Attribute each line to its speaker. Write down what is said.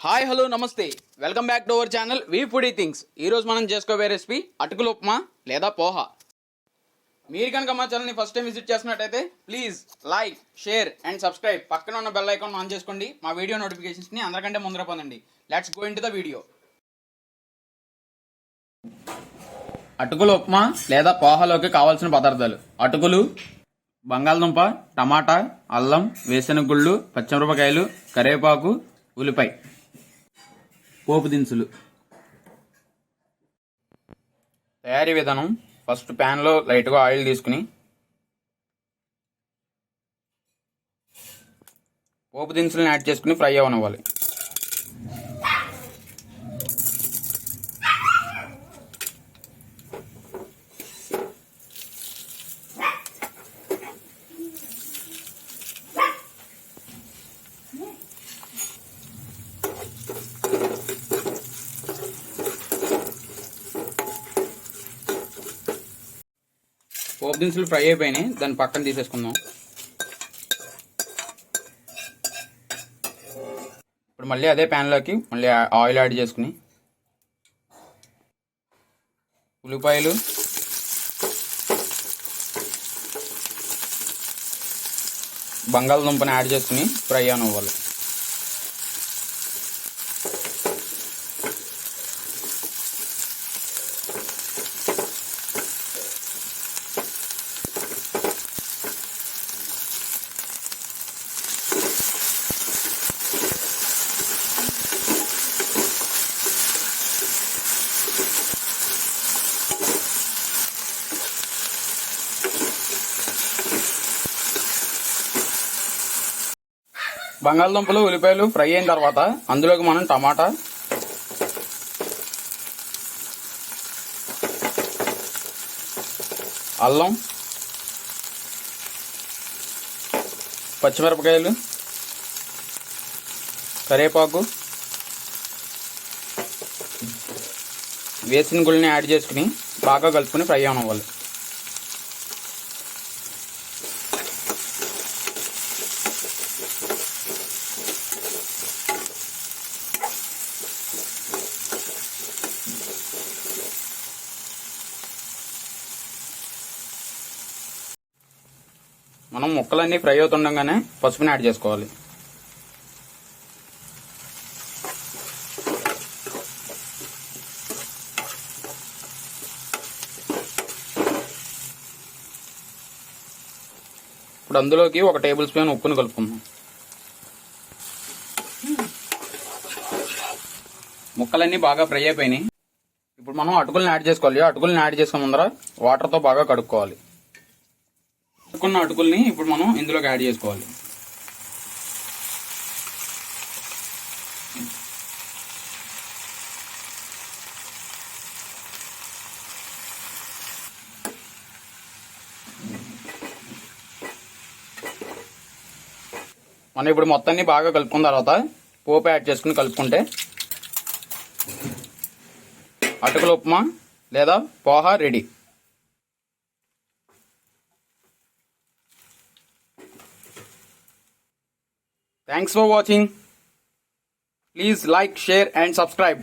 Speaker 1: Hi hello నమస్తే welcome back to our channel we foodie things. ఈరోజు మనం చేసుకోబోయే రెసిపీ అటుకుల ఉప్మా లేదా పోహా. మీరు కనుక మా ఛానల్ని ఫస్ట్ టైం విజిట్ చేసినట్టయితే please like, share and subscribe. పక్కన ఉన్న బెల్ ఐకాన్ ఆన్ చేసుకోండి. మా వీడియో నోటిఫికేషన్స్ని అందరికంటే ముందర పొందండి. Let's go into the video. అటుకుల ఉప్మా లేదా పోహాలోకి కావాల్సిన పదార్థాలు: అటుకులు, బంగాళదుంప, టమాటా, అల్లం, వేరుశెనగ గుళ్ళు, పచ్చిమిరపకాయలు, కరివేపాకు, ఉల్లిపాయ. పోపు దినుసులు. తయారీ విధానం: ఫస్ట్ ప్యాన్లో లైట్గా ఆయిల్ తీసుకుని పోపు దినుసులను యాడ్ చేసుకుని ఫ్రై అవనివ్వాలి. పోపు దినుసులు ఫ్రై అయిపోయినాయి, దాన్ని పక్కన తీసేసుకుందాం. ఇప్పుడు మళ్ళీ అదే ప్యాన్లోకి మళ్ళీ ఆయిల్ యాడ్ చేసుకుని ఉల్లిపాయలు, బంగాళదుంపని యాడ్ చేసుకుని ఫ్రై అవ్వాలి. బంగాళదుంపలు, ఉల్లిపాయలు ఫ్రై అయిన తర్వాత అందులోకి మనం టమాటా, అల్లం, పచ్చిమిరపకాయలు, కరివేపాకు, వేసిన గుళ్ళని యాడ్ చేసుకుని బాగా కలుపుకొని ఫ్రై అవ్వాలి. మనం ముక్కలన్నీ ఫ్రై అవుతుండగానే పసుపుని యాడ్ చేసుకోవాలి. ఇప్పుడు అందులోకి 1 టేబుల్ స్పూన్ ఉప్పుని కలుపుకుందాం. ముక్కలన్నీ బాగా ఫ్రై అయిపోయినాయి. ఇప్పుడు మనం అటుకులను యాడ్ చేసుకోవాలి. అటుకులను యాడ్ చేసుకున్న ముందర వాటర్తో బాగా కడుక్కోవాలి. కడుక్కున్న అటుకుల్ని ఇప్పుడు మనం ఇందులోకి యాడ్ చేసుకోవాలి. మనం ఇప్పుడు మొత్తాన్ని బాగా కలుపుకున్న తర్వాత పోపు యాడ్ చేసుకుని కలుపుకుంటే అటుకుల ఉప్మా లేదా poha ready. Thanks for watching. Please like, share and subscribe.